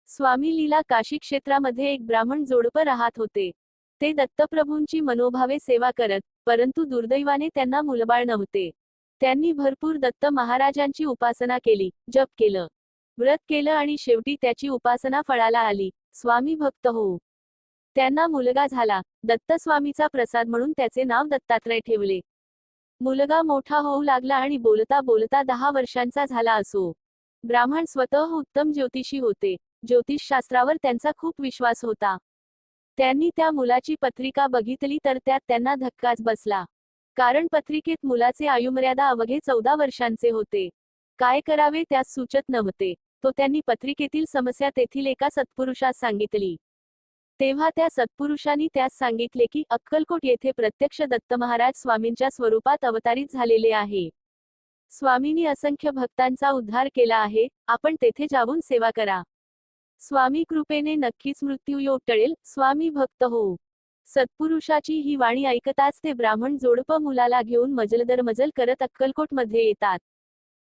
स्वामी लीला काशी क्षेत्रामध्ये एक ब्राह्मण जोडपं राहत होते. ते दत्तप्रभूंची मनोभावे सेवा करत, परंतु दुर्दैवाने त्यांना मुलबाळ नव्हते. त्यांनी भरपूर दत्त महाराजांची उपासना केली, जप केलं, व्रत केलं आणि शेवटी त्याची उपासना फळाला आली. स्वामी भक्त होऊ त्यांना मुलगा झाला. दत्तस्वामीचा प्रसाद म्हणून त्याचे नाव दत्तात्रय ठेवले. मुलगा मोठा होऊ लागला आणि बोलता बोलता 10 वर्षांचा झाला असो. ब्राह्मण स्वतः उत्तम ज्योतिषी होते. ज्योतिषशास्त्रावर त्यांचा खूप विश्वास होता. त्यांनी त्या मुलाची पत्रिका बघितली तर त्यात त्यांना धक्काच बसला. कारण पत्रिकेत मुलाचे आयुमर्यादा अवघे 14 वर्षांचे होते. काय करावे त्यास सुचत नव्हते. तो त्यांनी पत्रिकेतील समस्या तेथील एका सत्पुरुषास सांगितली. तेव्हा त्या सत्पुरुषांनी त्यास सांगितले की अक्कलकोट येथे प्रत्यक्ष दत्त महाराज स्वामींच्या स्वरूपात अवतारित झालेले आहे. स्वामींनी असंख्य भक्तांचा उद्धार केला आहे. आपण तेथे जाऊन सेवा करा. स्वामी कृपेने नक्कीच मृत्यूयोग टळेल. स्वामी भक्त होऊ सत्पुरुषाची ही वाणी ऐकताच ते ब्राह्मण जोडपं मुलाला घेऊन मजल करत अक्कलकोटमध्ये येतात.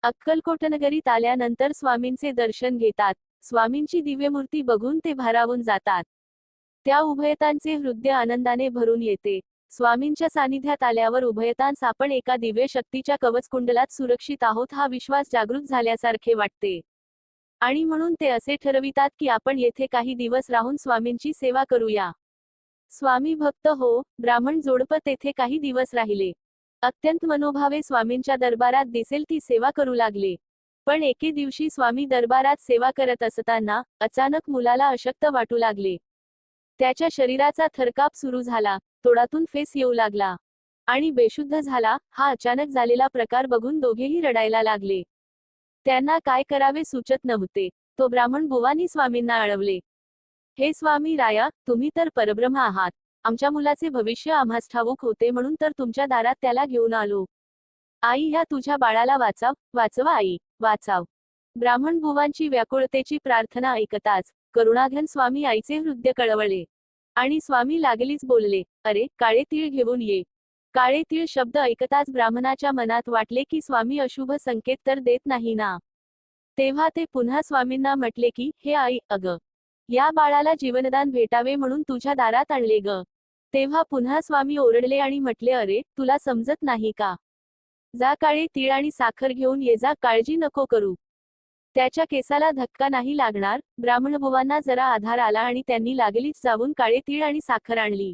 अक्कलकोटनगरीत आल्यानंतर स्वामींचे दर्शन घेतात. स्वामींची दिव्यमूर्ती बघून ते भारावून जातात. त्या उभयतांचे हृदय आनंदाने भरून येते. स्वामींच्या सानिध्यात आल्यावर उभयतांस आपण एका दिव्य शक्तीच्या कवचकुंडलात सुरक्षित आहोत हा विश्वास जागृत झाल्यासारखे वाटते. आणि म्हणून ते असे ठरवितात की आपण येथे काही दिवस राहून स्वामींची सेवा करूया. स्वामी भक्त हो ब्राह्मण जोडपं तेथे काही दिवस राहिले. अत्यंत मनोभावे स्वामींच्या दरबारात दिसेल ती सेवा करू लागले. पण एके दिवशी स्वामी दरबारात सेवा करत असताना अचानक मुलाला अशक्त वाटू लागले. त्याच्या शरीराचा थरकाप सुरू झाला. तोंडातून फेस येऊ लागला आणि बेशुद्ध झाला. हा अचानक झालेला प्रकार बघून दोघेही रडायला लागले. त्यांना काय करावे सुचत नव्हते. तो ब्राह्मण बुवानी स्वामींना अडवले. हे स्वामी राया, तुम्ही तर परब्रह्म आहात. आमच्या मुलाचे भविष्य आम्हास ठाऊक होते म्हणून तर तुमच्या दारात त्याला घेऊन आलो. आई ह्या तुझ्या बाळाला वाचव, वाचवा आई, वाचाव. ब्राह्मण बुवांची व्याकुळतेची प्रार्थना ऐकताच करुणाघन स्वामी आईचे हृदय कळवळे आणि स्वामी लागलीच बोलले, अरे काळे तीळ घेऊन ये. काळे तीळ शब्द ऐकताच ब्राह्मणाच्या मनात वाटले की स्वामी अशुभ संकेत तर देत नाही ना. तेव्हा ते पुन्हा स्वामींना म्हटले की हे आई, अग या बाळाला जीवनदान भेटावे म्हणून तुझ्या दारात आणले ग. तेव्हा पुन्हा स्वामी ओरडले आणि म्हटले, अरे तुला समजत नाही का. जा काळे तीळ आणि साखर घेऊन ये जा, काळजी नको करू. त्याच्या केसाला धक्का नाही लागणार. ब्राह्मणबुवांना जरा आधार आला आणि त्यांनी लागलीच जाऊन काळे तीळ आणि साखर आणली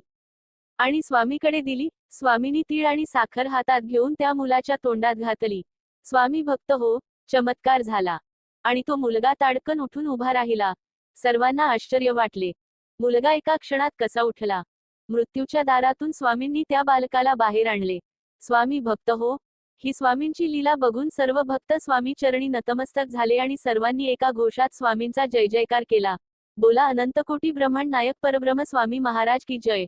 आणि स्वामीकडे दिली. स्वामींनी तीळ आणि साखर हातात घेऊन त्या मुलाच्या तोंडात घातली. स्वामी भक्त हो चमत्कार झाला आणि तो मुलगा ताडकन उठून उभा राहिला. सर्वांना आश्चर्य वाटले. मुलगा एका क्षणात कसा उठला. मृत्यूच्या दारातून स्वामींनी त्या बालकाला बाहेर आणले. स्वामी भक्त हो ही स्वामींची लीला बघून सर्व भक्त स्वामी चरणी नतमस्तक झाले आणि सर्वांनी एका घोषात स्वामींचा जय जयकार केला. बोला अनंतकोटी ब्रह्मांड नायक परब्रह्म स्वामी महाराज की जय.